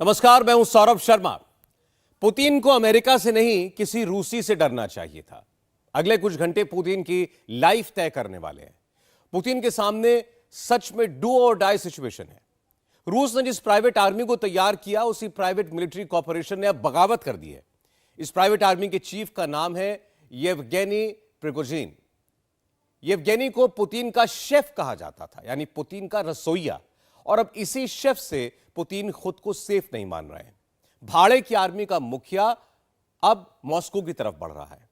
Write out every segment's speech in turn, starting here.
नमस्कार, मैं हूं सौरभ शर्मा। पुतिन को अमेरिका से नहीं किसी रूसी से डरना चाहिए था। अगले कुछ घंटे पुतिन की लाइफ तय करने वाले हैं। पुतिन के सामने सच में डू और डाई सिचुएशन है। रूस ने जिस प्राइवेट आर्मी को तैयार किया, उसी प्राइवेट मिलिट्री कॉर्पोरेशन ने अब बगावत कर दी है। इस प्राइवेट आर्मी के चीफ का नाम है येवगेनी प्रिगोजिन। येवगेनी को पुतिन का शेफ कहा जाता था, यानी पुतिन का रसोइया। और अब इसी शेफ से पुतिन खुद को सेफ नहीं मान रहे हैं। भाड़े की आर्मी का मुखिया अब मॉस्को की तरफ बढ़ रहा है।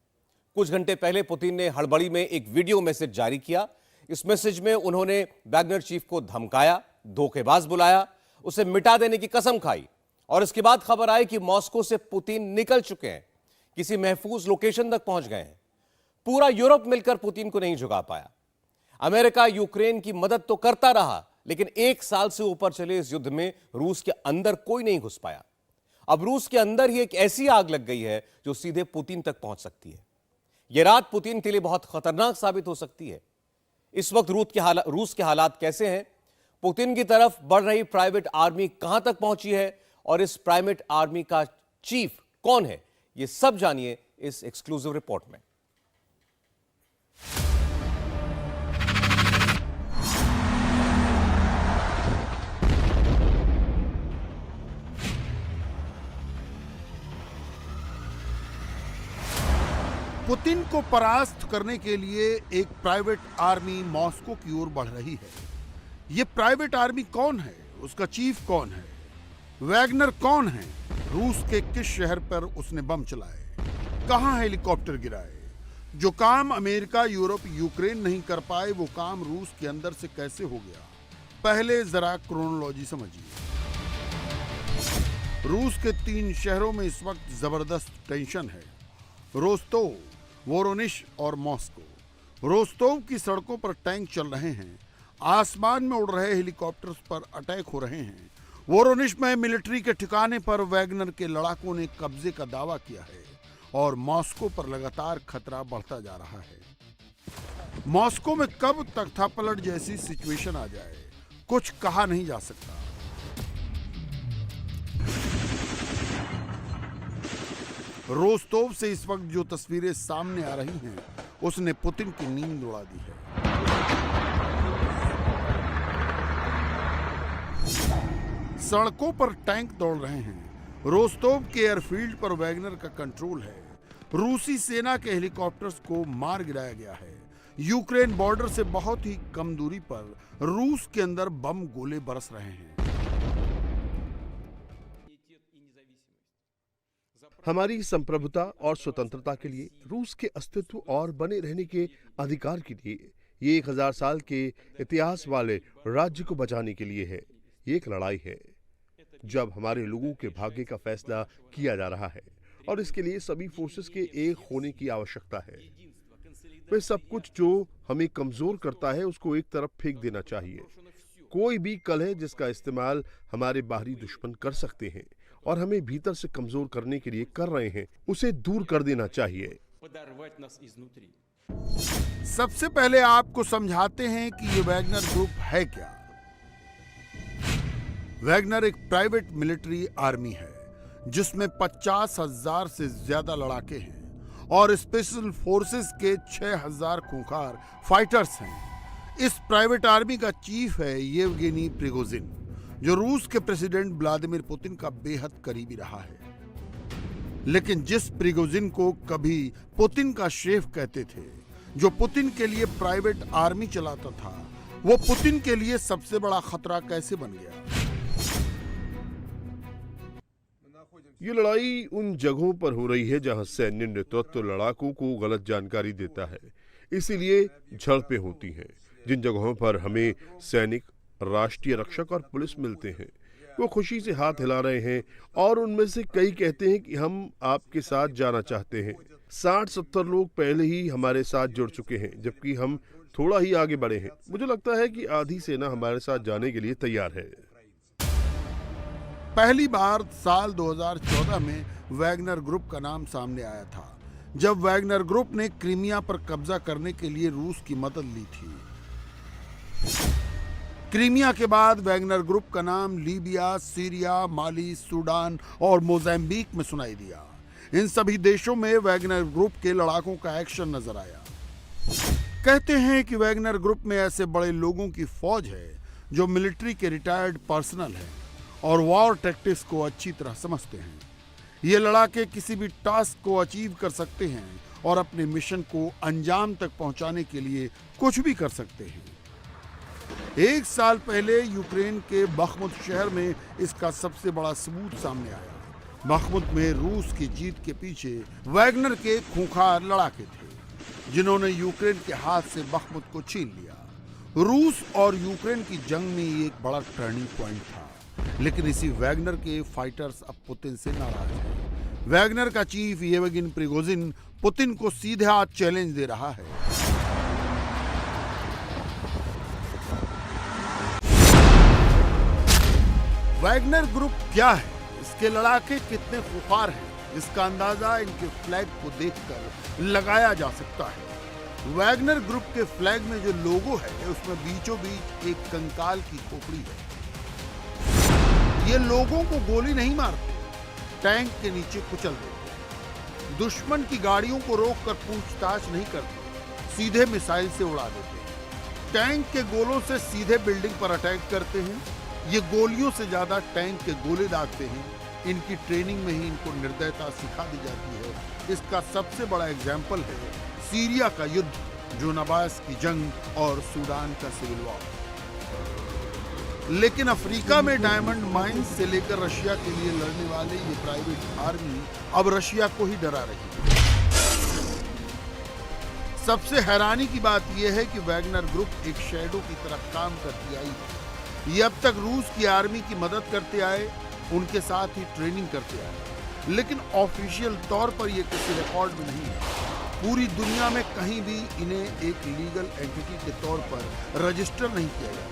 कुछ घंटे पहले पुतिन ने हड़बड़ी में एक वीडियो मैसेज जारी किया। इस मैसेज में उन्होंने वैगनर चीफ को धमकाया, धोखेबाज बुलाया, उसे मिटा देने की कसम खाई। और इसके बाद खबर आई कि मॉस्को से पुतिन निकल चुके हैं, किसी महफूज लोकेशन तक पहुंच गए हैं। पूरा यूरोप मिलकर पुतिन को नहीं झुका पाया। अमेरिका यूक्रेन की मदद तो करता रहा, लेकिन 1 साल से ऊपर चले इस युद्ध में रूस के अंदर कोई नहीं घुस पाया। अब रूस के अंदर ही एक ऐसी आग लग गई है जो सीधे पुतिन तक पहुंच सकती है। यह रात पुतिन के लिए बहुत खतरनाक साबित हो सकती है। इस वक्त रूस के हालात कैसे हैं, पुतिन की तरफ बढ़ रही प्राइवेट आर्मी कहां तक पहुंची है और इस प्राइवेट आर्मी का चीफ कौन है, यह सब जानिए इस एक्सक्लूसिव रिपोर्ट में। पुतिन को परास्त करने के लिए एक प्राइवेट आर्मी मॉस्को की ओर बढ़ रही है। यह प्राइवेट आर्मी कौन है, उसका चीफ कौन है, वैगनर कौन है, रूस के किस शहर पर उसने बम चलाए, कहां हेलीकॉप्टर गिराए। जो काम अमेरिका, यूरोप, यूक्रेन नहीं कर पाए, वो काम रूस के अंदर से कैसे हो गया। पहले जरा क्रोनोलॉजी समझिए। रूस के 3 शहरों में इस वक्त जबरदस्त टेंशन है, रोस्तोव, वोरोनिश और मॉस्को। रोस्तोव की सड़कों पर टैंक चल रहे हैं, आसमान में उड़ रहे हेलीकॉप्टर्स पर अटैक हो रहे हैं। वोरोनिश में मिलिट्री के ठिकाने पर वैगनर के लड़ाकों ने कब्जे का दावा किया है और मॉस्को पर लगातार खतरा बढ़ता जा रहा है। मॉस्को में कब तख्तापलट जैसी सिचुएशन आ जाए, कुछ कहा नहीं जा सकता। रोस्तोव से इस वक्त जो तस्वीरें सामने आ रही हैं, उसने पुतिन की नींद उड़ा दी है। सड़कों पर टैंक दौड़ रहे हैं। रोस्तोव के एयरफील्ड पर वैगनर का कंट्रोल है। रूसी सेना के हेलीकॉप्टर्स को मार गिराया गया है। यूक्रेन बॉर्डर से बहुत ही कम दूरी पर रूस के अंदर बम गोले बरस रहे हैं। हमारी संप्रभुता और स्वतंत्रता के लिए, रूस के अस्तित्व और बने रहने के अधिकार के लिए, ये 1000 साल के इतिहास वाले राज्य को बचाने के लिए है। ये एक लड़ाई है जब हमारे लोगों के भाग्य का फैसला किया जा रहा है और इसके लिए सभी फोर्सेस के एक होने की आवश्यकता है। वे सब कुछ जो हमें कमजोर करता है उसको एक तरफ फेंक देना चाहिए। कोई भी कल है जिसका इस्तेमाल हमारे बाहरी दुश्मन कर सकते हैं और हमें भीतर से कमजोर करने के लिए कर रहे हैं, उसे दूर कर देना चाहिए। सबसे पहले आपको समझाते हैं कि ये वैगनर ग्रुप है क्या। वैगनर एक प्राइवेट मिलिट्री आर्मी है जिसमें 50,000 से ज्यादा लड़ाके हैं और स्पेशल फोर्सेस के 6,000 खूंखार फाइटर्स हैं। इस प्राइवेट आर्मी का चीफ है येवगेनी प्रिगोजिन, जो रूस के प्रेसिडेंट व्लादिमीर पुतिन का बेहद करीबी रहा है। लेकिन जिस प्रिगोजिन को कभी पुतिन का शेफ कहते थे, जो पुतिन के लिए प्राइवेट आर्मी चलाता था, वो पुतिन के लिए सबसे बड़ा खतरा कैसे बन गया। ये लड़ाई उन जगहों पर हो रही है जहां सैन्य नेतृत्व लड़ाकों को गलत जानकारी देता है, इसीलिए झड़पें होती हैं। जिन जगहों पर हमें सैनिक, राष्ट्रीय रक्षक और पुलिस मिलते हैं, वो खुशी से हाथ हिला रहे हैं और उनमें से कई कहते हैं कि हम आपके साथ जाना चाहते हैं। 60-70 लोग पहले ही हमारे साथ जुड़ चुके हैं, जबकि हम थोड़ा ही आगे बढ़े हैं। मुझे लगता है कि आधी सेना हमारे साथ जाने के लिए तैयार है। पहली बार साल 2014 में वैगनर ग्रुप का नाम सामने आया था, जब वैगनर ग्रुप ने क्रीमिया पर कब्जा करने के लिए रूस की मदद ली थी। क्रीमिया के बाद वैगनर ग्रुप का नाम लीबिया, सीरिया, माली, सूडान और मोजाम्बिक में सुनाई दिया। इन सभी देशों में वैगनर ग्रुप के लड़ाकों का एक्शन नजर आया। कहते हैं कि वैगनर ग्रुप में ऐसे बड़े लोगों की फौज है जो मिलिट्री के रिटायर्ड पर्सनल हैं और वॉर टैक्टिक्स को अच्छी तरह समझते हैं। ये लड़ाके किसी भी टास्क को अचीव कर सकते हैं और अपने मिशन को अंजाम तक पहुंचाने के लिए कुछ भी कर सकते हैं। 1 साल पहले यूक्रेन के बखमुत शहर में इसका सबसे बड़ा सबूत सामने आया। बखमुत में रूस की जीत के पीछे वैगनर के खूंखार लड़ाके थे, जिन्होंने यूक्रेन के हाथ से बखमुत को छीन लिया। रूस और यूक्रेन की जंग में ये एक बड़ा टर्निंग पॉइंट था, लेकिन इसी वैगनर के फाइटर्स अब पुतिन से नाराज हैं। वैगनर का चीफ येवगिन प्रिगोजिन पुतिन को सीधे हाथ चैलेंज दे रहा है। वैगनर ग्रुप क्या है, इसके लड़ाके कितने खूंखार हैं, इसका अंदाजा इनके फ्लैग को देखकर लगाया जा सकता है। वैगनर ग्रुप के फ्लैग में जो लोगो है उसमें बीचों बीच एक कंकाल की खोपड़ी है। ये लोगों को गोली नहीं मारते, टैंक के नीचे कुचल देते, दुश्मन की गाड़ियों को रोककर पूछताछ नहीं करते, सीधे मिसाइल से उड़ा देते। टैंक के गोलों से सीधे बिल्डिंग पर अटैक करते हैं। ये गोलियों से ज्यादा टैंक के गोले दागते हैं। इनकी ट्रेनिंग में ही इनको निर्दयता सिखा दी जाती है। इसका सबसे बड़ा एग्जाम्पल है सीरिया का युद्ध, जो नबास की जंग और सूडान का सिविल वॉर। लेकिन अफ्रीका में डायमंड माइंस से लेकर रशिया के लिए लड़ने वाले ये प्राइवेट आर्मी अब रशिया को ही डरा रही है। सबसे हैरानी की बात यह है कि वैगनर ग्रुप एक शैडो की तरह काम करती आई है। ये अब तक रूस की आर्मी की मदद करते आए, उनके साथ ही ट्रेनिंग करते आए, लेकिन ऑफिशियल तौर पर ये किसी रिकॉर्ड में नहीं है। पूरी दुनिया में कहीं भी इन्हें एक लीगल एंटिटी के तौर पर रजिस्टर नहीं किया गया।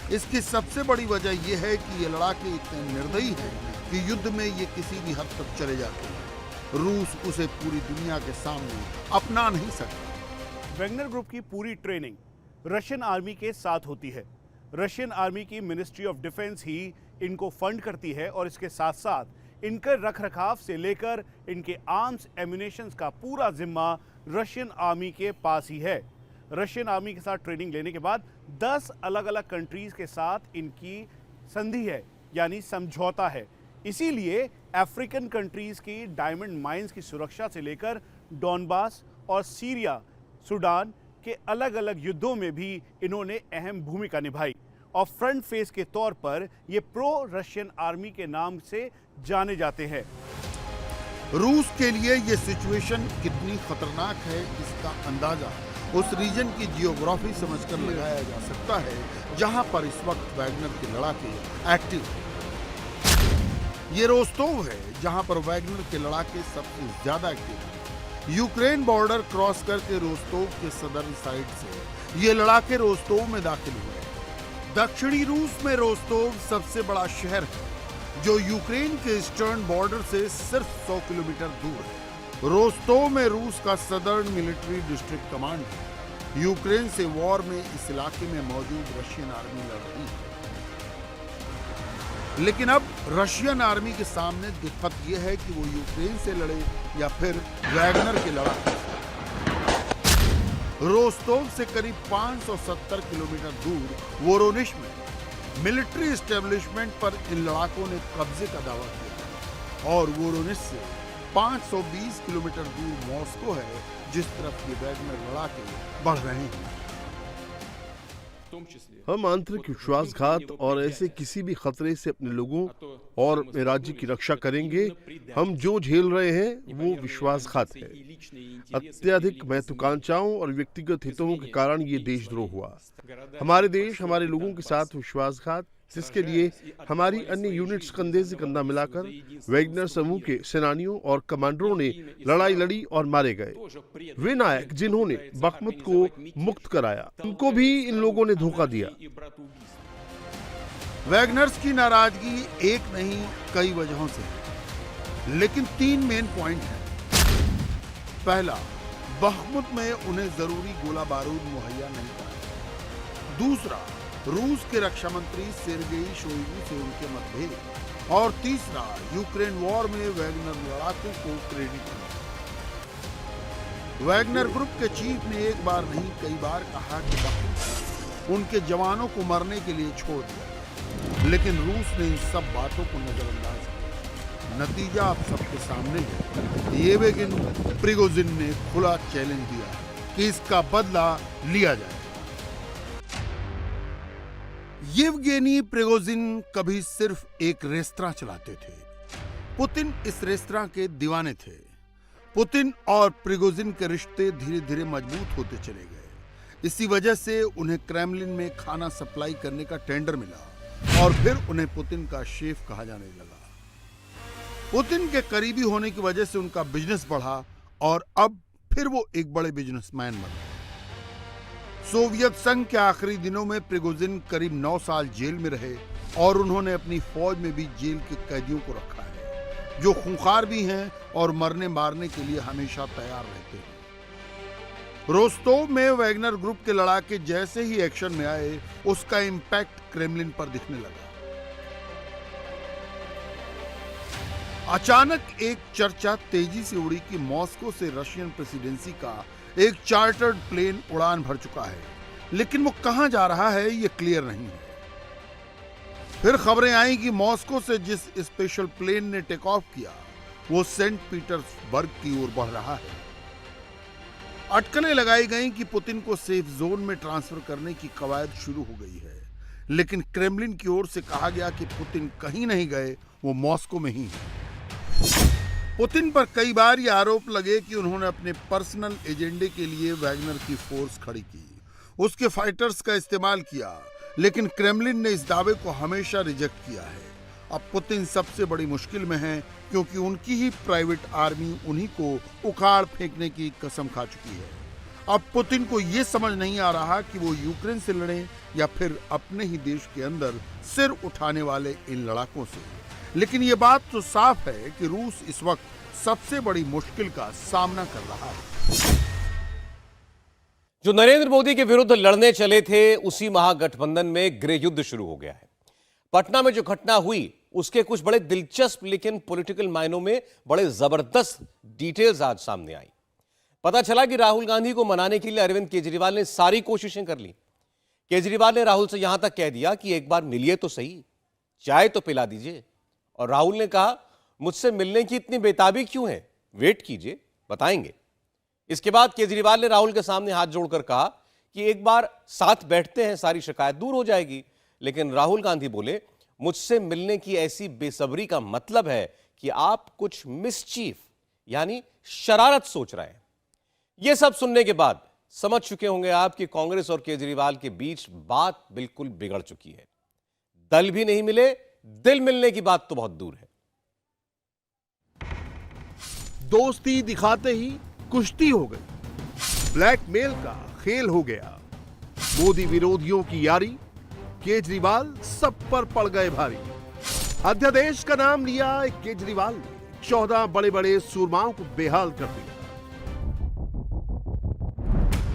इसकी सबसे बड़ी वजह यह है कि ये लड़ाके इतने निर्दयी हैं कि युद्ध में ये किसी भी हद तक चले जाते हैं। रूस उसे पूरी दुनिया के सामने अपना नहीं सकता। वैगनर ग्रुप की पूरी ट्रेनिंग रशियन आर्मी के साथ होती है। रशियन आर्मी की मिनिस्ट्री ऑफ डिफेंस ही इनको फंड करती है और इसके साथ साथ इनके रखरखाव से लेकर इनके आर्म्स एम्यूनेशंस का पूरा जिम्मा रशियन आर्मी के पास ही है। रशियन आर्मी के साथ ट्रेनिंग लेने के बाद 10 अलग अलग कंट्रीज के साथ इनकी संधि है, यानी समझौता है। इसीलिए अफ्रीकन कंट्रीज की डायमंड माइंस की सुरक्षा से लेकर डॉनबास और सीरिया, सूडान के अलग अलग युद्धों में भी इन्होंने अहम भूमिका निभाई और फ्रंट फेस के तौर पर ये प्रो रशियन आर्मी के नाम से जाने जाते हैं। रूस के लिए ये सिचुएशन कितनी खतरनाक है, इसका अंदाजा उस रीजन की जियोग्राफी समझकर लगाया जा सकता है जहां पर इस वक्त वैगनर के लड़ाके एक्टिव हैं। ये रोस्तोव है जहां पर वैगनर के लड़ाके सबसे ज्यादा एक्टिव हैं। यूक्रेन बॉर्डर क्रॉस करके रोस्तोव के सदर्न साइड से ये लड़ाके रोस्तोव में दाखिल हुए। दक्षिणी रूस में रोस्तोव सबसे बड़ा शहर है, जो यूक्रेन के ईस्टर्न बॉर्डर से सिर्फ 100 किलोमीटर दूर है। रोस्तोव में रूस का सदर्न मिलिट्री डिस्ट्रिक्ट कमांड है। यूक्रेन से वॉर में इस इलाके में मौजूद रशियन आर्मी लड़ रही है, लेकिन अब रशियन आर्मी के सामने दिक्कत यह है कि वो यूक्रेन से लड़े या फिर वैगनर के लड़ाके से। रोस्तोव से करीब 570 किलोमीटर दूर वोरोनिश में मिलिट्री एस्टेब्लिशमेंट पर इन लड़ाकों ने कब्जे का दावा किया और वोरोनिश से 520 किलोमीटर दूर मॉस्को है, जिस तरफ ये वैगनर लड़ाके बढ़ रहे हैं। हम आंतरिक विश्वासघात और ऐसे किसी भी खतरे से अपने लोगों और अपने राज्य की रक्षा करेंगे। हम जो झेल रहे हैं वो विश्वासघात है। अत्यधिक महत्वाकांक्षाओं और व्यक्तिगत हितों के कारण ये देशद्रोह हुआ। हमारे देश, हमारे लोगों के साथ विश्वासघात, जिसके लिए हमारी अन्य यूनिट्स कंधे से कंधा मिलाकर वैगनर समूह के सेनानियों और कमांडरों ने लड़ाई लड़ी और मारे गए। वे नायक जिन्होंने बखमुत को मुक्त कराया, उनको भी इन लोगों ने धोखा दिया। वैगनर्स की नाराजगी एक नहीं कई वजहों से है, लेकिन 3 मेन पॉइंट हैं। पहला, बखमुत में उन्हें जरूरी गोला बारूद मुहैया नहीं कराया। दूसरा, रूस के रक्षा मंत्री सेर्गेई शोइगु से उनके मतभेद, और तीसरा यूक्रेन वॉर में वैगनर लड़ाकों को क्रेडिट मिला। वैगनर ग्रुप के चीफ ने एक बार नहीं कई बार कहा कि बाकी उनके जवानों को मरने के लिए छोड़ दिया, लेकिन रूस ने इन सब बातों को नजरअंदाज किया। नतीजा आप सबके सामने है। येवगेन प्रिगोजिन ने खुला चैलेंज दिया कि इसका बदला लिया जाए। येवगेनी प्रिगोजिन कभी सिर्फ एक रेस्तरां चलाते थे। पुतिन इस रेस्तरां के दीवाने थे। पुतिन और प्रिगोजिन के रिश्ते धीरे धीरे मजबूत होते चले गए। इसी वजह से उन्हें क्रेमलिन में खाना सप्लाई करने का टेंडर मिला और फिर उन्हें पुतिन का शेफ कहा जाने लगा। पुतिन के करीबी होने की वजह से उनका बिजनेस बढ़ा और अब फिर वो एक बड़े बिजनेसमैन बने। सोवियत संघ के आखिरी दिनों में प्रिगोजिन करीब 9 साल जेल में रहे और उन्होंने अपनी फौज में भी जेल के कैदियों को रखा है, जो खूंखार भी हैं और मरने मारने के लिए हमेशा तैयार रहते हैं। रोस्तोव में वैगनर ग्रुप के लड़ाके जैसे ही एक्शन में आए, उसका इंपैक्ट क्रेमलिन पर दिखने लगा। अचानक एक चर्चा तेजी से उड़ी कि मॉस्को से रशियन प्रेसिडेंसी का एक चार्टर्ड प्लेन उड़ान भर चुका है, लेकिन वो कहां जा रहा है ये क्लियर नहीं है। फिर खबरें आई कि मॉस्को से जिस स्पेशल प्लेन ने टेक ऑफ किया वो सेंट पीटर्सबर्ग की ओर बढ़ रहा है। अटकलें लगाई गईं कि पुतिन को सेफ जोन में ट्रांसफर करने की कवायद शुरू हो गई है, लेकिन क्रेमलिन की ओर से कहा गया कि पुतिन कहीं नहीं गए, वो मॉस्को में ही है। पुतिन पर कई बार ये आरोप लगे कि उन्होंने अपने पर्सनल एजेंडे के लिए वैगनर की फोर्स खड़ी की, उसके फाइटर्स का इस्तेमाल किया, लेकिन क्रेमलिन ने इस दावे को हमेशा रिजेक्ट किया है। अब पुतिन सबसे बड़ी मुश्किल में है, क्योंकि उनकी ही प्राइवेट आर्मी उन्हीं को उखाड़ फेंकने की कसम खा चुकी है। अब पुतिन को यह समझ नहीं आ रहा कि वो यूक्रेन से लड़ें या फिर अपने ही देश के अंदर सिर उठाने वाले इन लड़ाकों से। लेकिन ये बात तो साफ है कि रूस इस वक्त सबसे बड़ी मुश्किल का सामना कर रहा है। जो नरेंद्र मोदी के विरुद्ध लड़ने चले थे, उसी महागठबंधन में गृह युद्ध शुरू हो गया है। पटना में जो घटना हुई उसके कुछ बड़े दिलचस्प लेकिन पॉलिटिकल मायनों में बड़े जबरदस्त डिटेल्स आज सामने आई। पता चला कि राहुल गांधी को मनाने के लिए अरविंद केजरीवाल ने सारी कोशिशें कर ली। केजरीवाल ने राहुल से यहां तक कह दिया कि एक बार मिलिए तो सही, चाय तो पिला दीजिए। और राहुल ने कहा, मुझसे मिलने की इतनी बेताबी क्यों है, वेट कीजिए, बताएंगे। इसके बाद केजरीवाल ने राहुल के सामने हाथ जोड़कर कहा कि एक बार साथ बैठते हैं, सारी शिकायत दूर हो जाएगी। लेकिन राहुल गांधी बोले, मुझसे मिलने की ऐसी बेसब्री का मतलब है कि आप कुछ मिसचीफ यानी शरारत सोच रहे हैं। यह सब सुनने के बाद समझ चुके होंगे आप कि कांग्रेस और केजरीवाल के बीच बात बिल्कुल बिगड़ चुकी है। दल भी नहीं मिले, दिल मिलने की बात तो बहुत दूर है। दोस्ती दिखाते ही कुश्ती हो गई, ब्लैकमेल का खेल हो गया। मोदी विरोधियों की यारी, केजरीवाल सब पर पड़ गए भारी। अध्यादेश का नाम लिया केजरीवाल ने, 14 बड़े बड़े सुरमाओं को बेहाल कर दिया।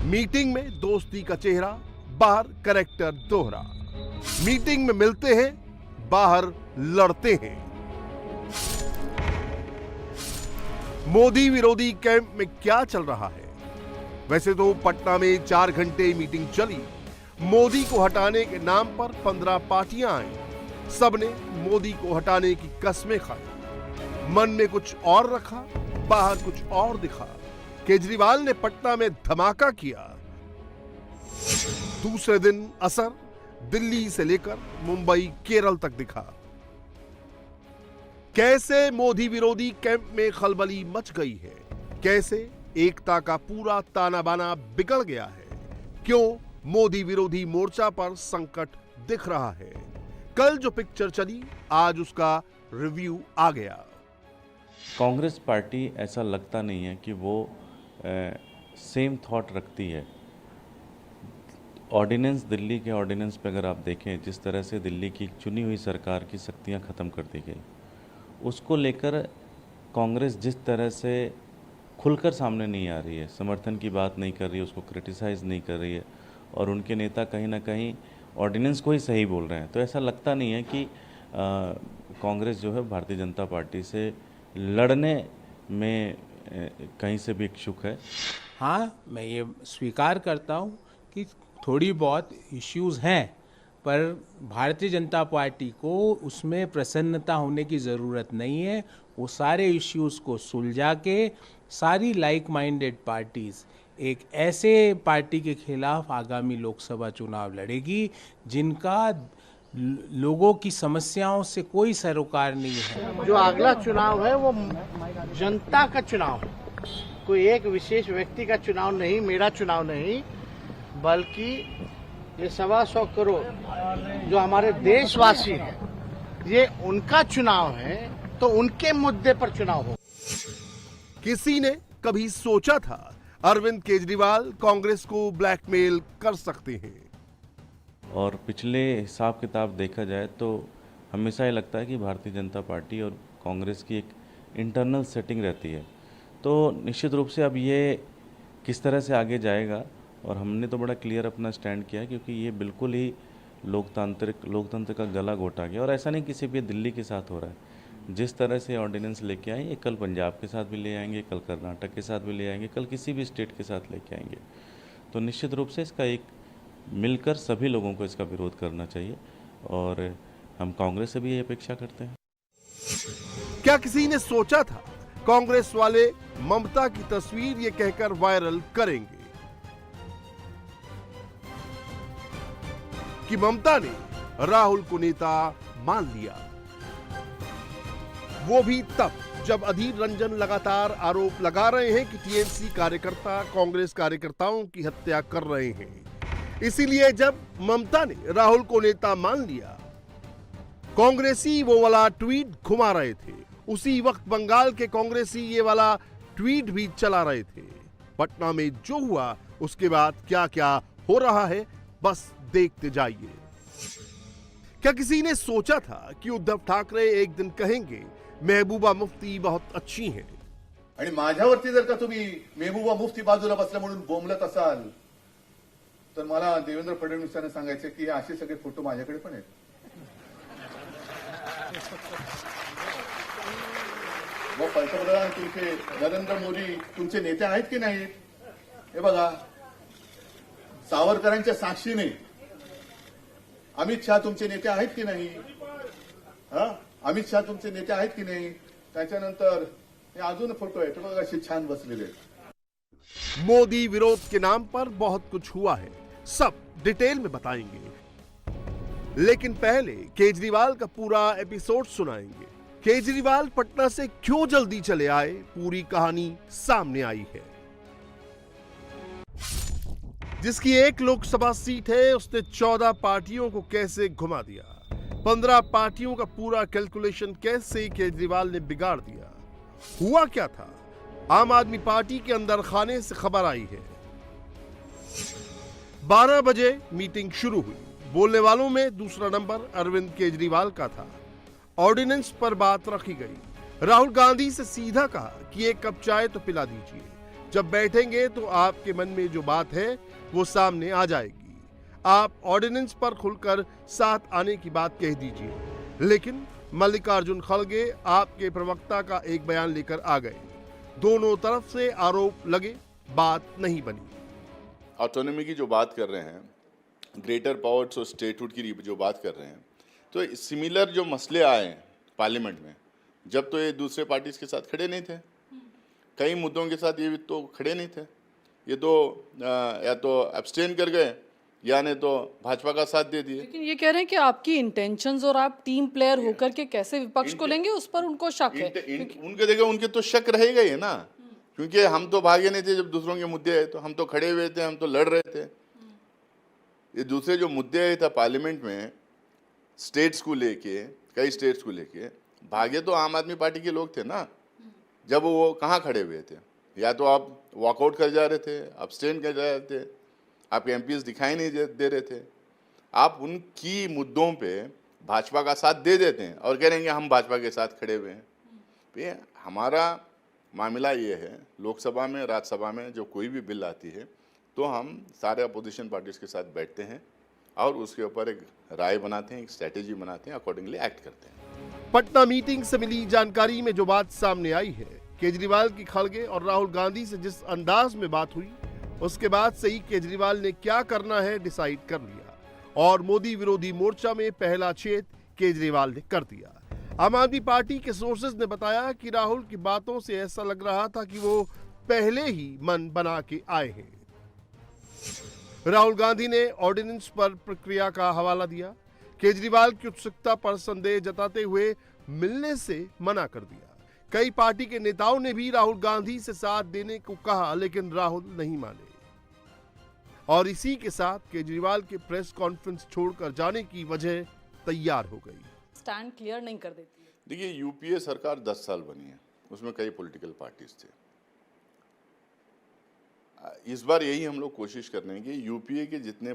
मीटिंग में दोस्ती का चेहरा, बाहर कैरेक्टर दोहरा। मीटिंग में मिलते हैं, बाहर लड़ते हैं। मोदी विरोधी कैंप में क्या चल रहा है? वैसे तो पटना में 4 घंटे मीटिंग चली। मोदी को हटाने के नाम पर 15 पार्टियां आई। सबने मोदी को हटाने की कस्में खाई। मन में कुछ और रखा, बाहर कुछ और दिखा। केजरीवाल ने पटना में धमाका किया। दूसरे दिन असर दिल्ली से लेकर मुंबई, केरल तक दिखा। कैसे मोदी विरोधी कैंप में खलबली मच गई है, कैसे एकता का पूरा ताना बाना बिगड़ गया है, क्यों मोदी विरोधी मोर्चा पर संकट दिख रहा है। कल जो पिक्चर चली, आज उसका रिव्यू आ गया। कांग्रेस पार्टी ऐसा लगता नहीं है कि वो सेम थॉट रखती है। ऑर्डिनेंस, दिल्ली के ऑर्डिनेंस पे अगर आप देखें, जिस तरह से दिल्ली की चुनी हुई सरकार की शक्तियां ख़त्म कर दी गई, उसको लेकर कांग्रेस जिस तरह से खुलकर सामने नहीं आ रही है, समर्थन की बात नहीं कर रही है, उसको क्रिटिसाइज़ नहीं कर रही है, और उनके नेता कहीं ना कहीं ऑर्डिनेंस को ही सही बोल रहे हैं। तो ऐसा लगता नहीं है कि कांग्रेस जो है भारतीय जनता पार्टी से लड़ने में कहीं से भी इच्छुक है। हाँ, मैं ये स्वीकार करता हूँ कि थोड़ी बहुत इश्यूज़ हैं, पर भारतीय जनता पार्टी को उसमें प्रसन्नता होने की ज़रूरत नहीं है। वो सारे इश्यूज़ को सुलझा के सारी लाइक माइंडेड पार्टीज़ एक ऐसे पार्टी के खिलाफ आगामी लोकसभा चुनाव लड़ेगी जिनका लोगों की समस्याओं से कोई सरोकार नहीं है। जो अगला चुनाव है वो जनता का चुनाव है, कोई एक विशेष व्यक्ति का चुनाव नहीं, मेरा चुनाव नहीं, बल्कि ये 125 करोड़ जो हमारे देशवासी हैं, ये उनका चुनाव है, तो उनके मुद्दे पर चुनाव हो। किसी ने कभी सोचा था अरविंद केजरीवाल कांग्रेस को ब्लैकमेल कर सकते हैं? और पिछले हिसाब किताब देखा जाए तो हमेशा ये लगता है कि भारतीय जनता पार्टी और कांग्रेस की एक इंटरनल सेटिंग रहती है। तो निश्चित रूप से अब ये किस तरह से आगे जाएगा, और हमने तो बड़ा क्लियर अपना स्टैंड किया, क्योंकि ये बिल्कुल ही लोकतंत्र का गला घोटा गया। और ऐसा नहीं किसी भी दिल्ली के साथ हो रहा है। जिस तरह से ऑर्डिनेंस लेके आए, ये कल पंजाब के साथ भी ले आएंगे, कल कर्नाटक के साथ भी ले आएंगे, कल किसी भी स्टेट के साथ लेके आएंगे। तो निश्चित रूप से इसका एक मिलकर सभी लोगों को इसका विरोध करना चाहिए, और हम कांग्रेस से भी ये अपेक्षा करते हैं। क्या किसी ने सोचा था कांग्रेस वाले ममता की तस्वीर ये कहकर वायरल करेंगे कि ममता ने राहुल को नेता मान लिया? वो भी तब जब अधीर रंजन लगातार आरोप लगा रहे हैं कि टीएमसी कार्यकर्ता कांग्रेस कार्यकर्ताओं की हत्या कर रहे हैं। इसीलिए जब ममता ने राहुल को नेता मान लिया, कांग्रेसी वो वाला ट्वीट घुमा रहे थे। उसी वक्त बंगाल के कांग्रेसी ये वाला ट्वीट भी चला रहे थे। पटना में जो हुआ उसके बाद क्या क्या हो रहा है, बस देखते जाइए। क्या किसी ने सोचा था कि उद्धव ठाकरे एक दिन कहेंगे महबूबा मुफ्ती बहुत अच्छी हैं? आणि माझ्यावरती जर का तुम्ही महबूबा मुफ्ती बाजूला बसल्या म्हणून बोंबलत असाल, तर मला देवेंद्र फडणवीसांना सांगायचं की हे असे सगळे फोटो माझ्याकडे पण आहेत। व पंतप्रधान तुमचे नरेंद्र मोदी तुमचे नेते आहेत की नाहीत? हे बघा, सावरकरांच्या साक्षीने अमित शहा तुमचे नेते आहेत की नाही? अमित शहा तुमचे नेते आहेत की नाही? त्याच्यानंतर हे अजून फोटो आहेत बघा, असे छान बसलेले। मोदी विरोध के नाम पर बहुत कुछ हुआ है, सब डिटेल में बताएंगे। लेकिन पहले केजरीवाल का पूरा एपिसोड सुनाएंगे। केजरीवाल पटना से क्यों जल्दी चले आए, पूरी कहानी सामने आई है। जिसकी एक लोकसभा सीट है, उसने 14 पार्टियों को कैसे घुमा दिया, 15 पार्टियों का पूरा कैलकुलेशन कैसे केजरीवाल ने बिगाड़ दिया। हुआ क्या था? आम आदमी पार्टी के अंदर खाने से खबर आई है। 12 बजे मीटिंग शुरू हुई। बोलने वालों में दूसरा नंबर अरविंद केजरीवाल का था। ऑर्डिनेंस पर बात रखी गई। राहुल गांधी से सीधा कहा कि एक कप चाय तो पिला दीजिए, जब बैठेंगे तो आपके मन में जो बात है वो सामने आ जाएगी। आप ऑर्डिनेंस पर खुलकर साथ आने की बात कह दीजिए। लेकिन मल्लिकार्जुन खड़गे आपके प्रवक्ता का एक बयान लेकर आ गए। दोनों तरफ से आरोप लगे, बात नहीं बनी। ऑटोनॉमी की जो बात कर रहे हैं, ग्रेटर पावर्स और स्टेटहुड की जो बात कर रहे हैं, तो सिमिलर जो मसले आए पार्लियामेंट में, जब तो ये दूसरे पार्टीज के साथ खड़े नहीं थे, कई मुद्दों के साथ ये तो खड़े नहीं थे। ये तो या तो एब्सटेन कर गए या नहीं तो भाजपा का साथ दे दिए। लेकिन ये कह रहे हैं कि आपकी इंटेंशंस और आप टीम प्लेयर होकर के कैसे विपक्ष को लेंगे, उस पर उनको शक है। उनके देखो, उनके तो शक रहेगा ही ना, क्योंकि हम तो भागे नहीं थे जब दूसरों के मुद्दे आए, तो हम तो खड़े हुए थे, हम तो लड़ रहे थे। ये दूसरे जो मुद्दे आए थे पार्लियामेंट में, स्टेट्स को लेके, कई स्टेट्स को लेके, भागे तो आम आदमी पार्टी के लोग थे ना। जब वो कहाँ खड़े हुए थे, या तो आप वॉकआउट कर जा रहे थे, अब्सटेन कर जा रहे थे, आपके एमपीज दिखाई नहीं दे रहे थे। आप उनकी मुद्दों पे भाजपा का साथ दे देते हैं और कह रहे हैं हम भाजपा के साथ खड़े हुए हैं। ये हमारा मामला ये है, लोकसभा में, राज्यसभा में जो कोई भी बिल आती है तो हम सारे अपोजिशन पार्टीज के साथ बैठते हैं और उसके ऊपर एक राय बनाते हैं, एक स्ट्रेटेजी बनाते हैं, अकॉर्डिंगली एक्ट करते हैं। पटना मीटिंग से मिली जानकारी में जो बात सामने आई है, केजरीवाल की खड़गे और राहुल गांधी से जिस अंदाज में बात हुई, उसके बाद से ही केजरीवाल ने क्या करना है डिसाइड कर लिया और मोदी विरोधी मोर्चा में पहला छेद केजरीवाल ने कर दिया। आम आदमी पार्टी के सोर्सेज ने बताया कि राहुल की बातों से ऐसा लग रहा था कि वो पहले ही मन बना के आए हैं। राहुल गांधी ने ऑर्डिनेंस पर प्रक्रिया का हवाला दिया। केजरीवाल की उत्सुकता पर संदेह जताते हुए मिलने से मना कर दिया। कई पार्टी के नेताओं ने भी राहुल गांधी से साथ देने को कहा, लेकिन राहुल नहीं माने और इसी के साथ केजरीवाल के प्रेस कॉन्फ्रेंस छोड़कर जाने की वजह तैयार हो गई। स्टैंड क्लियर नहीं कर देती है। देखिए, यूपीए सरकार 10 साल बनी है, उसमें कई पॉलिटिकल पार्टीज थे। इस बार यही हम लोग कोशिश कर रहे हैं कि यूपीए के जितने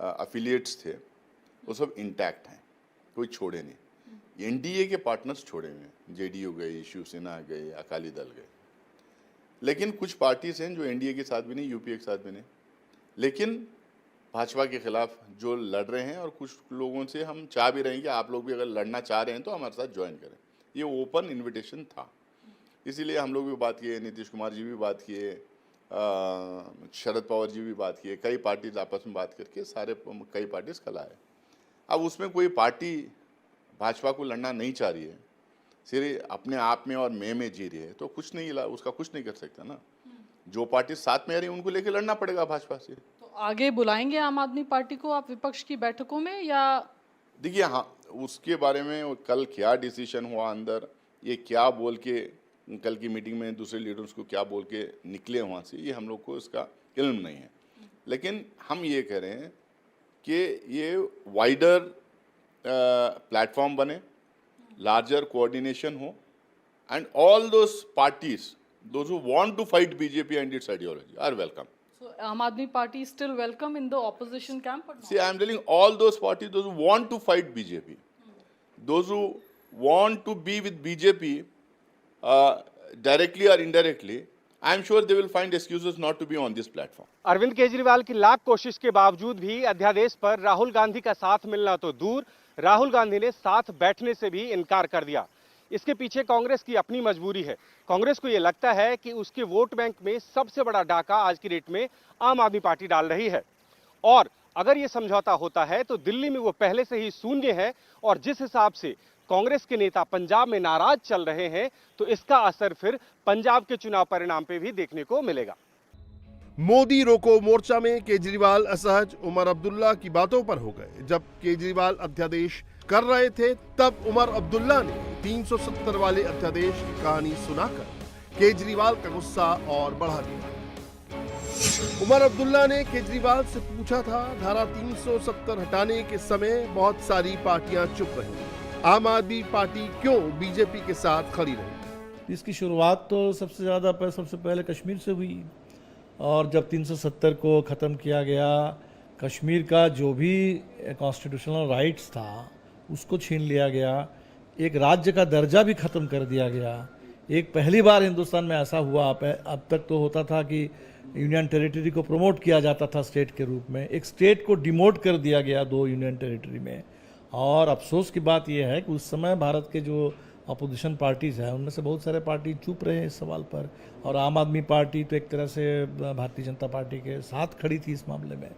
अफिलिएट्स थे वो सब इंटैक्ट हैं, कोई छोड़े नहीं। एनडीए के पार्टनर्स छोड़े हुए हैं, जेडीयू गई, शिवसेना गई, अकाली दल गए, लेकिन कुछ पार्टीज हैं जो एनडीए के साथ भी नहीं, यूपीए के साथ भी नहीं, लेकिन भाजपा के खिलाफ जो लड़ रहे हैं। और कुछ लोगों से हम चाह भी रहे हैं कि आप लोग भी अगर लड़ना चाह रहे हैं तो हमारे साथ ज्वाइन करें। ये ओपन इन्विटेशन था, इसीलिए हम लोग भी बात किए, नीतीश कुमार जी भी बात किए, शरद पवार जी भी बात किए, कई पार्टीज आपस में बात करके कई पार्टीज कल आए। अब उसमें कोई पार्टी भाजपा को लड़ना नहीं चाह रही है, सिर्फ अपने आप में और में जी रही है, तो कुछ नहीं, उसका कुछ नहीं कर सकता ना। जो पार्टी साथ में आ रही है उनको लेकर लड़ना पड़ेगा भाजपा से। तो आगे बुलाएंगे आम आदमी पार्टी को आप विपक्ष की बैठकों में, या? देखिए, हाँ, उसके बारे में कल क्या डिसीजन हुआ अंदर, ये क्या बोल के कल की मीटिंग में दूसरे लीडर्स को क्या बोल के निकले वहाँ से, ये हम लोग को इसका इल्म नहीं है। लेकिन हम ये कह रहे हैं कि ये वाइडर प्लेटफॉर्म बने, लार्जर कोऑर्डिनेशन हो, and all those parties those who want to fight BJP and its ideology are welcome. So Aam Aadmi Party is still welcome in the opposition camp? But See, I am telling all those parties, those who want to fight BJP, those who want to be with BJP directly or indirectly, I am sure they will find excuses not to be on this platform. Arvind Kejriwal की लाख कोशिश के बावजूद भी अध्यादेश पर राहुल गांधी का साथ मिलना तो दूर, राहुल गांधी ने साथ बैठने से भी इनकार कर दिया. इसके पीछे कांग्रेस की अपनी मजबूरी है. कांग्रेस को यह लगता है कि उसके वोट बैंक में सबसे बड़ा डाका आज की डेट में आम आदमी पार्टी डाल रही है, और अगर यह समझौता होता है तो दिल्ली में वो पहले से ही शून्य है, और जिस हिसाब से कांग्रेस के नेता पंजाब में नाराज चल रहे हैं तो इसका असर फिर पंजाब के चुनाव परिणाम पे भी देखने को मिलेगा. मोदी रोको मोर्चा में केजरीवाल असहज उमर अब्दुल्ला की बातों पर हो गए. जब केजरीवाल अध्यादेश कर रहे थे तब उमर अब्दुल्ला ने 370 वाले अध्यादेश की कहानी सुनाकर केजरीवाल का गुस्सा और बढ़ा दिया. उमर अब्दुल्ला ने केजरीवाल से पूछा था, धारा 370 हटाने के समय बहुत सारी पार्टियां चुप रही, आम आदमी पार्टी क्यों बीजेपी के साथ खड़ी रही? इसकी शुरुआत तो सबसे पहले कश्मीर से हुई, और जब 370 को ख़त्म किया गया, कश्मीर का जो भी कॉन्स्टिट्यूशनल राइट्स था उसको छीन लिया गया, एक राज्य का दर्जा भी ख़त्म कर दिया गया. एक पहली बार हिंदुस्तान में ऐसा हुआ. अब तक तो होता था कि यूनियन टेरिटरी को प्रमोट किया जाता था स्टेट के रूप में, एक स्टेट को डिमोट कर दिया गया 2 यूनियन टेरिटरी में. और अफसोस की बात यह है कि उस समय भारत के जो अपोजिशन पार्टीज़ हैं उनमें से बहुत सारे पार्टी चुप रहे इस सवाल पर, और आम आदमी पार्टी तो एक तरह से भारतीय जनता पार्टी के साथ खड़ी थी इस मामले में.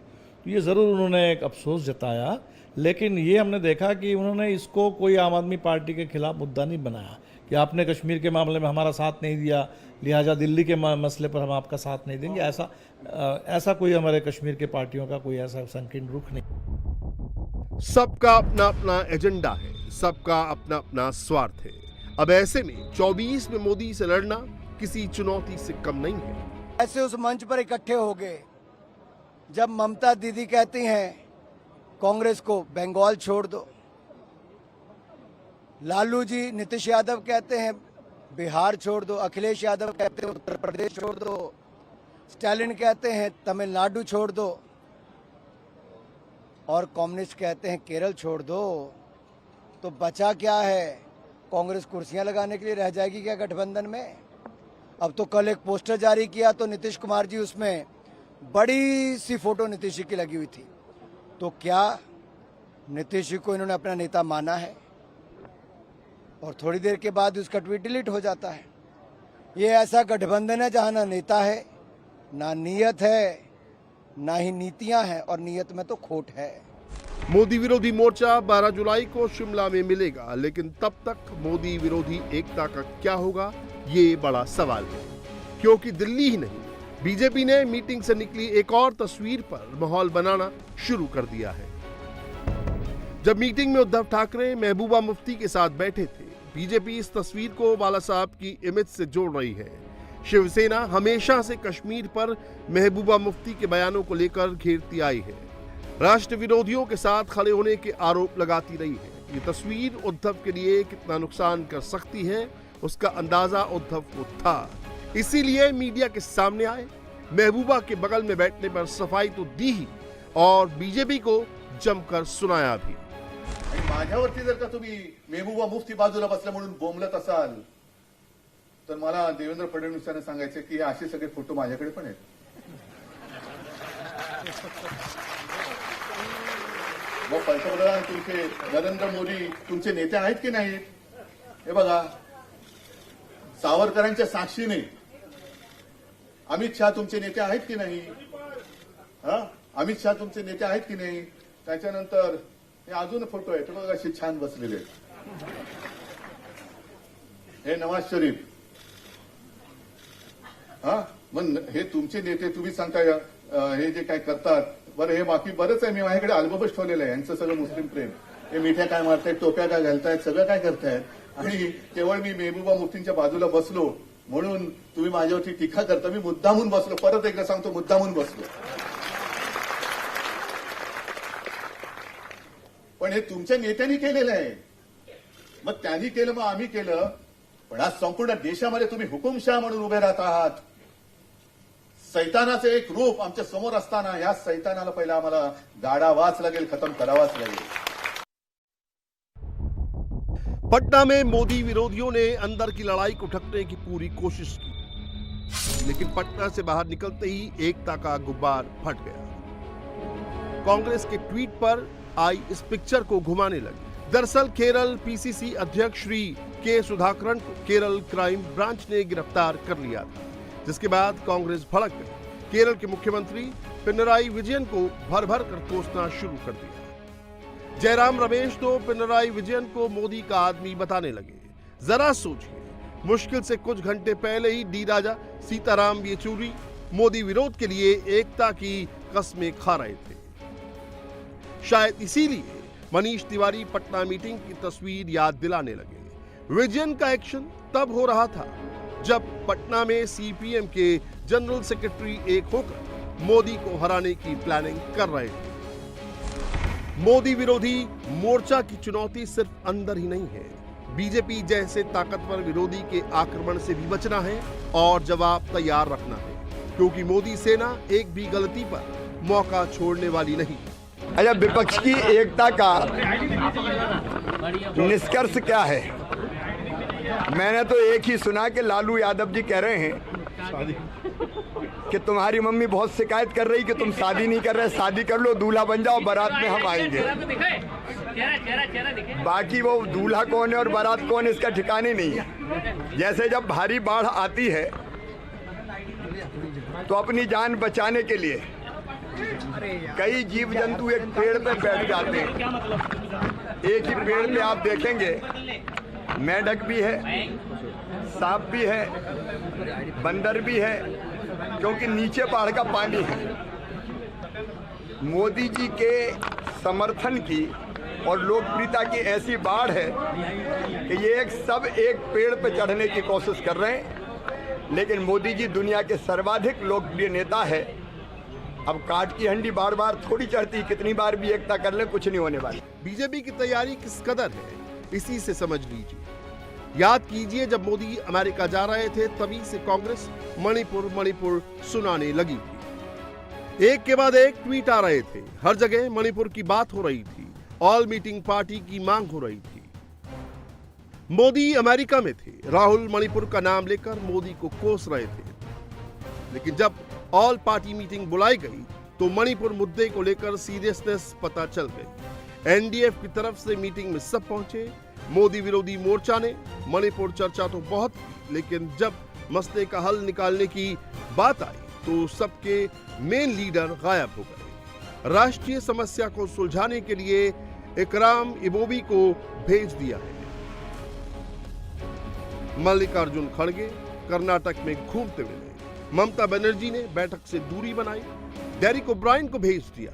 तो ये ज़रूर उन्होंने एक अफसोस जताया, लेकिन ये हमने देखा कि उन्होंने इसको कोई आम आदमी पार्टी के खिलाफ मुद्दा नहीं बनाया कि आपने कश्मीर के मामले में हमारा साथ नहीं दिया, लिहाजा दिल्ली के मसले पर हम आपका साथ नहीं देंगे. ऐसा कोई हमारे कश्मीर के पार्टियों का कोई ऐसा संकीर्ण रुख नहीं. सबका अपना अपना एजेंडा है, सबका अपना अपना स्वार्थ है. अब ऐसे में 24 में मोदी से लड़ना किसी चुनौती से कम नहीं है. ऐसे उस मंच पर इकट्ठे हो गए जब ममता दीदी कहती हैं कांग्रेस को बंगाल छोड़ दो, लालू जी नीतीश यादव कहते हैं बिहार छोड़ दो, अखिलेश यादव कहते हैं उत्तर प्रदेश छोड़ दो, स्टालिन कहते हैं तमिलनाडु छोड़ दो, और कम्युनिस्ट कहते हैं केरल छोड़ दो. तो बचा क्या है? कांग्रेस कुर्सियां लगाने के लिए रह जाएगी क्या गठबंधन में? अब तो कल एक पोस्टर जारी किया तो नीतीश कुमार जी, उसमें बड़ी सी फोटो नीतीश जी की लगी हुई थी. तो क्या नीतीश जी को इन्होंने अपना नेता माना है? और थोड़ी देर के बाद उसका ट्वीट डिलीट हो जाता है। ये ऐसा गठबंधन है जहां ना नेता है, ना नीयत है, ना ही नीतियां हैं, और नीयत में तो खोट है। मोदी विरोधी मोर्चा 12 जुलाई को शिमला में मिलेगा, लेकिन तब तक मोदी विरोधी एकता का क्या होगा, ये बड़ा सवाल है। क्योंकि दिल्ली ही नहीं, बीजेपी ने मीटिंग से निकली एक और तस्वीर पर माहौल बनाना शुरू कर दिया है। जब मीटिंग में उद्धव ठाकरे महबूबा मुफ्ती के साथ बैठे थे, बीजेपी इस तस्वीर को बाला साहब की इमेज से जोड़ रही है। शिवसेना हमेशा से कश्मीर पर महबूबा मुफ्ती के बयानों को लेकर घेरती आई है, राष्ट्र विरोधियों के साथ खड़े होने के आरोप लगाती रही है। ये तस्वीर उद्धव के लिए कितना नुकसान कर सकती है, उसका अंदाजा उद्धव को था, इसीलिए मीडिया के सामने आए, महबूबा के बगल में बैठने पर सफाई तो दी ही और बीजेपी को जमकर सुनाया भी। माझ्यावरती जर का तुम्ही महबूबा मुफ्ती बाजूला बसल्या म्हणून बोंबलत असाल, तर मला देवेंद्र फडणवीसांना सांगायचं की असे सगळे फोटो माझ्याकडे पण आहेत. मग पंतप्रधान तुमचे नरेंद्र मोदी तुमचे नेते आहेत की नाहीत? हे बघा, सावरकरांच्या साक्षीने अमित शहा तुमचे नेते आहेत की नाही? अमित शहा तुमचे नेते आहेत की नाही? त्याच्यानंतर हे अजून फोटो आहेत बघा, असे छान बसलेले. हे नवाज शरीफ, मग हे तुमचे नेते, तुम्ही सांगताय हे जे काय करतात. बरं, हे बाकी बरंच आहे, मी माझ्याकडे अल्बमच ठेवलेलं आहे यांचं सगळं मुस्लिम प्रेम. हे मिठ्या काय मारतायत, टोप्या काय घालतायत, सगळं काय करतायत, आणि केवळ मी महबूबा मुफ्तींच्या बाजूला बसलो म्हणून तुम्ही माझ्यावरती टीका करता. मी मुद्दामून बसलो, परत एकदा सांगतो, मुद्दामून बसलो. पण हे तुमच्या नेत्यांनी केलेलं आहे. मग त्यांनी केलं, मग आम्ही केलं. पण आज संपूर्ण देशामध्ये तुम्ही हुकुमशाह म्हणून उभे राहत आहात. सैतानाचे एक रूप आमच्या समोर असताना या सैतानाला पहिला आम्हाला गाडावाच लागेल, खत्म करावाच लागेल. पटना में मोदी विरोधियों ने अंदर की लड़ाई को ढकने की पूरी कोशिश की, लेकिन पटना से बाहर निकलते ही एकता का गुब्बार फट गया। कांग्रेस के ट्वीट पर आई इस पिक्चर को घुमाने लगी। दरअसल केरल पीसीसी अध्यक्ष श्री के सुधाकरन को केरल क्राइम ब्रांच ने गिरफ्तार कर लिया था, जिसके बाद कांग्रेस भड़क गई। केरल के मुख्यमंत्री पिनराई विजयन को भर भर कर कोसना शुरू कर दिया। जयराम रमेश तो पिनराई विजयन को मोदी का आदमी बताने लगे। जरा सोचिए, मुश्किल से कुछ घंटे पहले ही डी राजा सीताराम येचुरी मोदी विरोध के लिए एकता की कस्में खा रहे थे। शायद इसीलिए मनीष तिवारी पटना मीटिंग की तस्वीर याद दिलाने लगे। विजयन का एक्शन तब हो रहा था जब पटना में सीपीएम के जनरल सेक्रेटरी एक होकर मोदी को हराने की प्लानिंग कर रहे थे। मोदी विरोधी मोर्चा की चुनौती सिर्फ अंदर ही नहीं है, बीजेपी जैसे ताकतवर विरोधी के आक्रमण से भी बचना है और जवाब तैयार रखना है, क्योंकि मोदी सेना एक भी गलती पर मौका छोड़ने वाली नहीं। अच्छा, विपक्ष की एकता का निष्कर्ष क्या है? मैंने तो एक ही सुना कि लालू यादव जी कह रहे हैं कि तुम्हारी मम्मी बहुत शिकायत कर रही कि तुम शादी नहीं कर रहे, शादी कर लो, दूल्हा बन जाओ, बारात में हम आएंगे। बाकी वो दूल्हा कौन है और बारात कौन है इसका ठिकाने नहीं है। जैसे जब भारी बाढ़ आती है तो अपनी जान बचाने के लिए कई जीव जंतु एक पेड़ पे बैठ जाते हैं। एक ही पेड़ पे आप देखेंगे मेंढक भी है, सांप भी है, बंदर भी है, क्योंकि नीचे पहाड़ का पानी है। मोदी जी के समर्थन की और लोकप्रियता की ऐसी बाढ़ है कि ये सब एक पेड़ पे चढ़ने की कोशिश कर रहे हैं, लेकिन मोदी जी दुनिया के सर्वाधिक लोकप्रिय नेता है। अब काट की हंडी बार बार थोड़ी चढ़ती, कितनी बार भी एकता कर ले कुछ नहीं होने वाली। बीजेपी की तैयारी किस कदर है, इसी से समझ लीजिए। याद कीजिए, जब मोदी अमेरिका जा रहे थे तभी से कांग्रेस मणिपुर सुनाने लगी थी। एक के बाद एक ट्वीट आ रहे थे, हर जगह मणिपुर की बात हो रही थी, ऑल मीटिंग पार्टी की मांग हो रही थी। मोदी अमेरिका में थे, राहुल मणिपुर का नाम लेकर मोदी को कोस रहे थे, लेकिन जब ऑल पार्टी मीटिंग बुलाई गई तो मणिपुर मुद्दे को लेकर सीरियसनेस पता चल गई। एनडीएफ की तरफ से मीटिंग में सब पहुंचे। मोदी विरोधी मोर्चा ने मणिपुर चर्चा तो बहुत की, लेकिन जब मसले का हल निकालने की बात आई तो सबके मेन लीडर गायब हो गए। राष्ट्रीय समस्या को सुलझाने के लिए इकराम इबोबी को भेज दिया है। मल्लिकार्जुन खड़गे कर्नाटक में घूमते मिले। ममता बनर्जी ने बैठक से दूरी बनाई। डेरिक ओब्रायन को भेज दिया।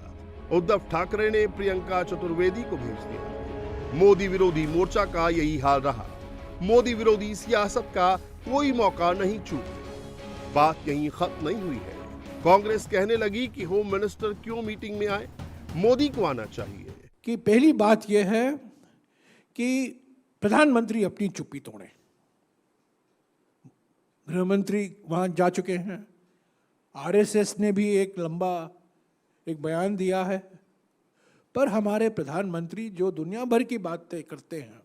उद्धव ठाकरे ने प्रियंका चतुर्वेदी को भेज दिया। मोदी विरोधी मोर्चा का यही हाल रहा। मोदी विरोधी सियासत का कोई मौका नहीं चूका। बात यहीं खत्म नहीं हुई है। कांग्रेस कहने लगी कि होम मिनिस्टर क्यों मीटिंग में आए, मोदी को आना चाहिए। कि पहली बात यह है कि प्रधानमंत्री अपनी चुप्पी तोड़े। गृह मंत्री वहां जा चुके हैं। आरएसएस ने भी एक लंबा बयान दिया है, पर हमारे प्रधानमंत्री जो दुनिया भर की बातें करते हैं,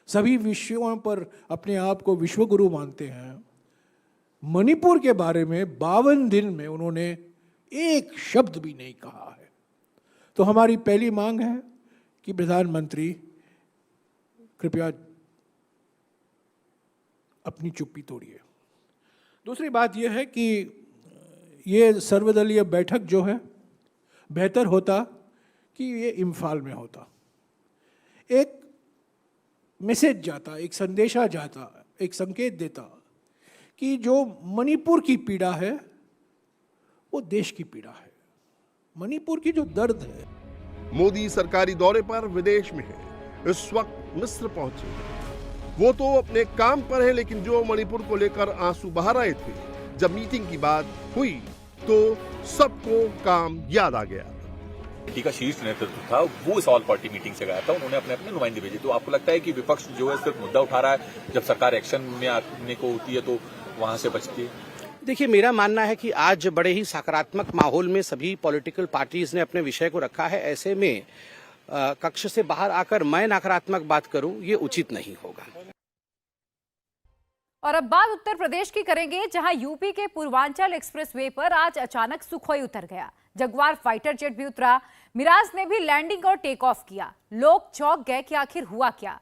सभी विषयों पर अपने आप को विश्वगुरु मानते हैं, मणिपुर के बारे में 52 दिन में उन्होंने एक शब्द भी नहीं कहा है। तो हमारी पहली मांग है कि प्रधानमंत्री कृपया अपनी चुप्पी तोड़िए। दूसरी बात यह है कि ये सर्वदलीय बैठक जो है, बेहतर होता कि ये इम्फाल में होता। एक मैसेज जाता, एक संदेशा जाता, एक संकेत देता कि जो मणिपुर की पीड़ा है वो देश की पीड़ा है। मणिपुर की जो दर्द है। मोदी सरकारी दौरे पर विदेश में है। इस वक्त मिस्र पहुंचे। वो तो अपने काम पर है, लेकिन जो मणिपुर को लेकर आंसू बहा रहे थे, जब मीटिंग की बात हुई तो सबको काम याद आ गया। पार्टी का शीर्ष नेतृत्व था, वो इस ऑल पार्टी मीटिंग से गया था। उन्होंने अपने अपने नुमाइंदे भेजे। तो आपको लगता है कि विपक्ष जो है सिर्फ मुद्दा उठा रहा है, जब सरकार एक्शन में आने को होती है तो वहां से बचती है? देखिए, मेरा मानना है कि आज बड़े ही सकारात्मक माहौल में सभी पॉलिटिकल पार्टीज ने अपने विषय को रखा है। ऐसे में कक्ष से बाहर आकर मैं नकारात्मक बात करूं, ये उचित नहीं होगा। और अब बात उत्तर प्रदेश की करेंगे, जहां यूपी के पूर्वांचल एक्सप्रेसवे पर आज अचानक सुखोई उतर गया। जगुआर फाइटर जेट भी उतरा। मिराज ने भी लैंडिंग और टेक ऑफ किया। लोग चौंक गए कि आखिर हुआ क्या।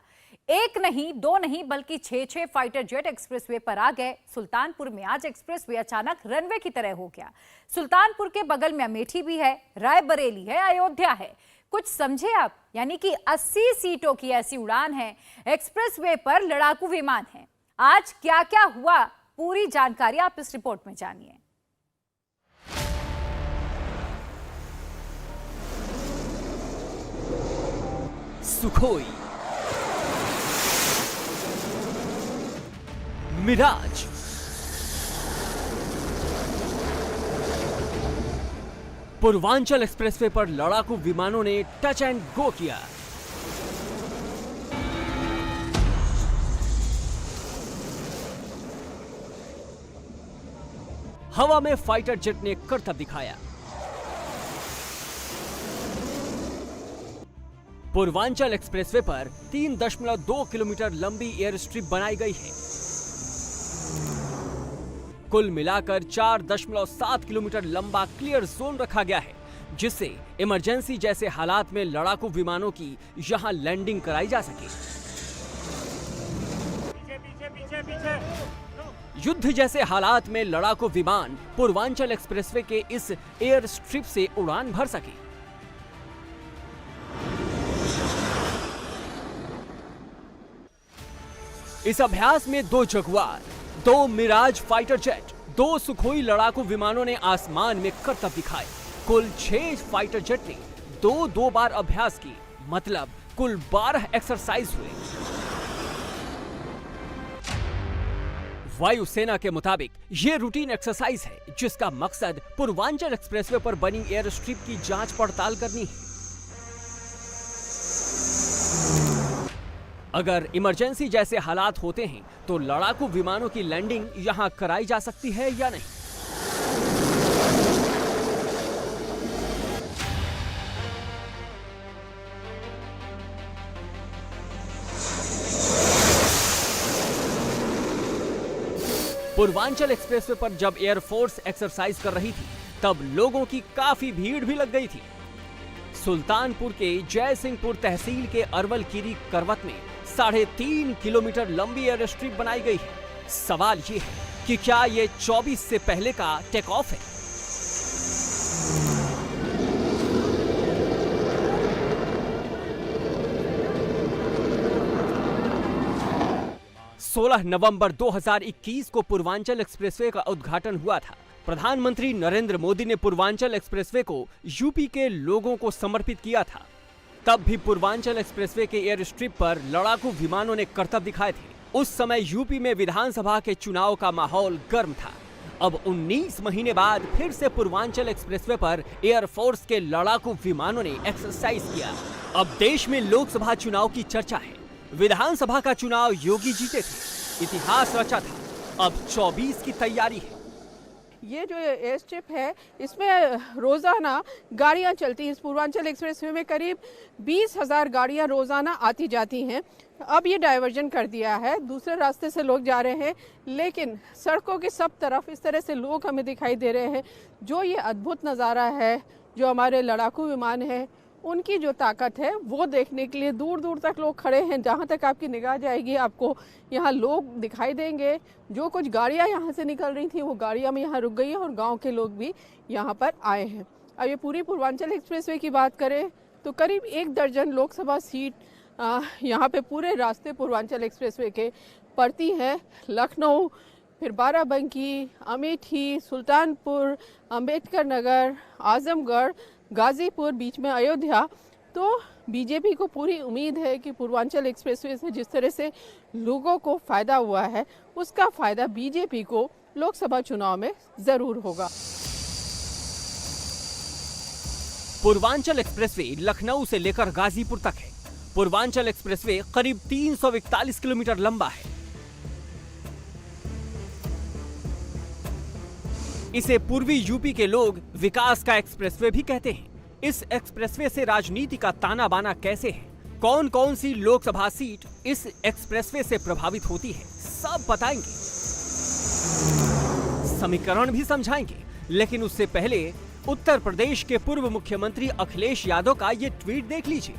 एक नहीं, दो नहीं, बल्कि 6 फाइटर जेट एक्सप्रेसवे पर आ गए। सुल्तानपुर में आज एक्सप्रेसवे अचानक रनवे की तरह हो गया। सुल्तानपुर के बगल में अमेठी भी है, रायबरेली है, अयोध्या है। कुछ समझे आप? यानी कि 80 सीटों की ऐसी उड़ान है। एक्सप्रेसवे पर लड़ाकू विमान है। आज क्या क्या हुआ, पूरी जानकारी आप इस रिपोर्ट में जानिए। सुखोई, मिराज, पूर्वांचल एक्सप्रेसवे पर लड़ाकू विमानों ने टच एंड गो किया। हवा में फाइटर जेट ने करतब दिखाया। पूर्वांचल एक्सप्रेसवे पर 3.2 किलोमीटर लंबी एयर स्ट्रिप बनाई गई है। कुल मिलाकर 4.7 किलोमीटर लंबा क्लियर जोन रखा गया है, जिससे इमरजेंसी जैसे हालात में लड़ाकू विमानों की यहां लैंडिंग कराई जा सके। युद्ध जैसे हालात में लड़ाकू विमान पूर्वांचल एक्सप्रेसवे के इस एयर स्ट्रिप से उड़ान भर सके। इस अभ्यास में 2 Jaguar, 2 Mirage fighter jet, 2 Sukhoi लड़ाकू विमानों ने आसमान में करतब दिखाए। कुल 6 फाइटर जेट ने 2 बार अभ्यास की, मतलब कुल 12 एक्सरसाइज हुए। वायुसेना के मुताबिक ये रूटीन एक्सरसाइज है, जिसका मकसद पूर्वांचल एक्सप्रेसवे पर बनी एयर स्ट्रिप की जांच पड़ताल करनी है। अगर इमरजेंसी जैसे हालात होते हैं तो लड़ाकू विमानों की लैंडिंग यहां कराई जा सकती है या नहीं। पूर्वांचल एक्सप्रेसवे पर जब एयरफोर्स एक्सरसाइज कर रही थी, तब लोगों की काफी भीड़ भी लग गई थी। सुल्तानपुर के जयसिंहपुर तहसील के अरवलकीरी करवत में 3.5 किलोमीटर लंबी एयर स्ट्रिप बनाई गई है। सवाल ये है कि क्या ये 24 से पहले का टेक ऑफ है? नवंबर 2021 को पूर्वांचल एक्सप्रेसवे का उद्घाटन हुआ था। प्रधानमंत्री नरेंद्र मोदी ने पूर्वांचल एक्सप्रेसवे को यूपी के लोगों को समर्पित किया था। तब भी पूर्वांचल एक्सप्रेसवे के एयर स्ट्रिप पर लड़ाकू विमानों ने करतब दिखाए थे। उस समय यूपी में विधानसभा के चुनाव का माहौल गर्म था। अब 19 महीने बाद फिर से पूर्वांचल एक्सप्रेसवे पर एयरफोर्स के लड़ाकू विमानों ने एक्सरसाइज किया। अब देश में लोकसभा चुनाव की चर्चा है। विधानसभा का चुनाव योगी जीते थे, इतिहास रचा था। अब 24 की तैयारी है। ये जो एयर स्ट्रिप है, इसमें रोजाना गाड़ियां चलती हैं। इस पूर्वांचल एक्सप्रेसवे में करीब 20,000 गाड़ियां रोजाना आती जाती हैं। अब ये डाइवर्जन कर दिया है, दूसरे रास्ते से लोग जा रहे हैं, लेकिन सड़कों के सब तरफ इस तरह से लोग हमें दिखाई दे रहे हैं। जो ये अद्भुत नज़ारा है, जो हमारे लड़ाकू विमान है, उनकी जो ताकत है वो देखने के लिए दूर दूर तक लोग खड़े हैं। जहाँ तक आपकी निगाह जाएगी आपको यहाँ लोग दिखाई देंगे। जो कुछ गाड़ियाँ यहाँ से निकल रही थी वो गाड़ियाँ में यहाँ रुक गई हैं और गांव के लोग भी यहाँ पर आए हैं। अब ये पूरी पूर्वांचल एक्सप्रेसवे की बात करें तो करीब 1 दर्जन लोकसभा सीट यहाँ पे पूरे रास्ते पूर्वांचल एक्सप्रेसवे के पड़ती हैं। लखनऊ, फिर बाराबंकी, अमेठी, सुल्तानपुर, अंबेडकर नगर, आजमगढ़, गाजीपुर, बीच में अयोध्या। तो बीजेपी को पूरी उम्मीद है कि पूर्वांचल एक्सप्रेसवे से जिस तरह से लोगों को फायदा हुआ है, उसका फायदा बीजेपी को लोकसभा चुनाव में जरूर होगा। पूर्वांचल एक्सप्रेसवे लखनऊ से लेकर गाजीपुर तक है। पूर्वांचल एक्सप्रेसवे करीब 341 किलोमीटर लंबा है। इसे पूर्वी यूपी के लोग विकास का एक्सप्रेसवे भी कहते हैं। इस एक्सप्रेसवे से राजनीति का ताना बाना कैसे है, कौन कौन सी लोकसभा सीट इस एक्सप्रेसवे से प्रभावित होती है, सब बताएंगे, समीकरण भी समझाएंगे। लेकिन उससे पहले उत्तर प्रदेश के पूर्व मुख्यमंत्री अखिलेश यादव का ये ट्वीट देख लीजिए।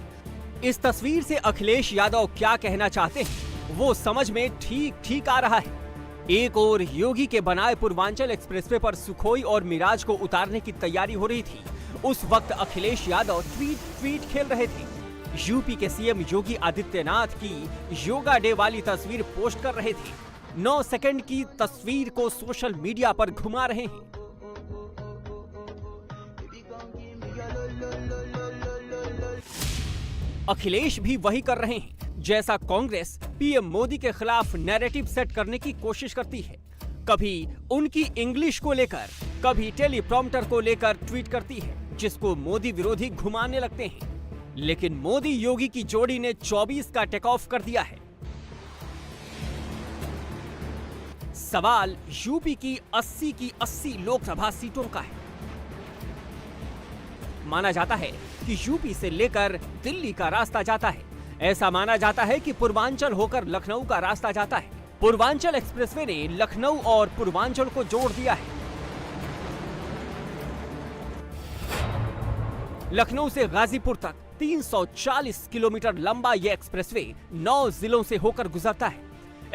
इस तस्वीर से अखिलेश यादव क्या कहना चाहते हैं वो समझ में ठीक आ रहा है। एक और योगी के बनाए पूर्वांचल एक्सप्रेसवे पर सुखोई और मिराज को उतारने की तैयारी हो रही थी। उस वक्त अखिलेश यादव ट्वीट खेल रहे थे। यूपी के सीएम योगी आदित्यनाथ की योगा डे वाली तस्वीर पोस्ट कर रहे थे। 9 सेकंड की तस्वीर को सोशल मीडिया पर घुमा रहे हैं। अखिलेश भी वही कर रहे हैं जैसा कांग्रेस पीएम मोदी के खिलाफ नैरेटिव सेट करने की कोशिश करती है। कभी उनकी इंग्लिश को लेकर, कभी टेलीप्रॉम्प्टर को लेकर ट्वीट करती है, जिसको मोदी विरोधी घुमाने लगते हैं। लेकिन मोदी योगी की जोड़ी ने 24 का टेक ऑफ कर दिया है। सवाल यूपी की 80 लोकसभा सीटों का है। माना जाता है कि यूपी से लेकर दिल्ली का रास्ता जाता है। ऐसा माना जाता है कि पूर्वांचल होकर लखनऊ का रास्ता जाता है। पूर्वांचल एक्सप्रेसवे ने लखनऊ और पूर्वांचल को जोड़ दिया है। लखनऊ से गाजीपुर तक 340 किलोमीटर लंबा यह एक्सप्रेसवे 9 जिलों से होकर गुजरता है।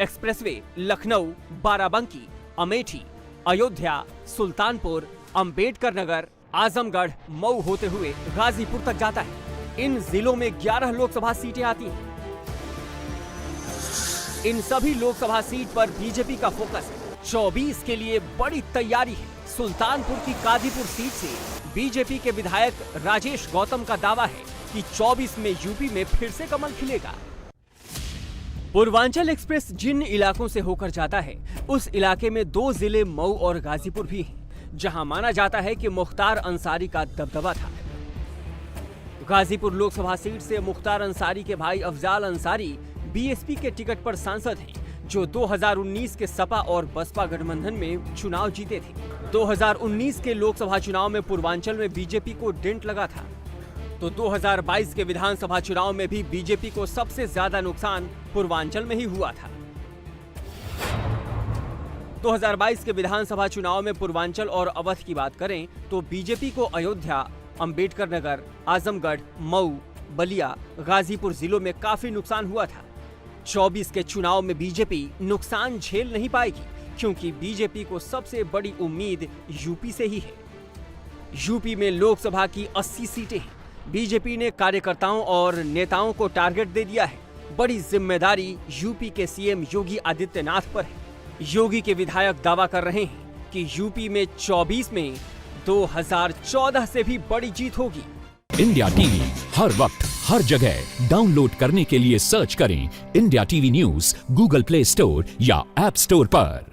एक्सप्रेसवे लखनऊ, बाराबंकी, अमेठी, अयोध्या, सुल्तानपुर, अंबेडकर नगर, आजमगढ़, मऊ होते हुए गाजीपुर तक जाता है। इन जिलों में 11 लोकसभा सीटें आती हैं। इन सभी लोकसभा सीट पर बीजेपी का फोकस है। 24 के लिए बड़ी तैयारी है। सुल्तानपुर की कादीपुर सीट से बीजेपी के विधायक राजेश गौतम का दावा है कि 24 में यूपी में फिर से कमल खिलेगा। पूर्वांचल एक्सप्रेस जिन इलाकों से होकर जाता है, उस इलाके में 2 जिले मऊ और गाजीपुर भी हैं, जहां माना जाता है कि मुख्तार अंसारी का दबदबा था। गाजीपुर लोकसभा सीट से मुख्तार अंसारी के भाई अफजाल अंसारी बीएसपी के टिकट पर सांसद हैं, जो 2019 के सपा और बसपा गठबंधन में चुनाव जीते थे। 2019 के लोकसभा चुनाव में पूर्वांचल में बीजेपी को डेंट लगा था, तो 2022 के विधानसभा चुनाव में भी बीजेपी को सबसे ज्यादा नुकसान पूर्वांचल में ही हुआ था। 2022 के विधानसभा चुनाव में पूर्वांचल और अवध की बात करें तो बीजेपी को अयोध्या, अंबेडकर नगर, आजमगढ़, मऊ, बलिया, गाजीपुर जिलों में काफी नुकसान हुआ था। 24 के चुनाव में बीजेपी नुकसान झेल नहीं पाएगी क्योंकि बीजेपी को सबसे बड़ी उम्मीद यूपी से ही है। यूपी में लोकसभा की 80 सीटें हैं। बीजेपी ने कार्यकर्ताओं और नेताओं को टारगेट दे दिया है। बड़ी जिम्मेदारी यूपी के सीएम योगी आदित्यनाथ पर है। योगी के विधायक दावा कर रहे हैं कि यूपी में 24 में 2014 से भी बड़ी जीत होगी। इंडिया टीवी हर वक्त हर जगह डाउनलोड करने के लिए सर्च करें India TV news Google play store या ऐप स्टोर पर।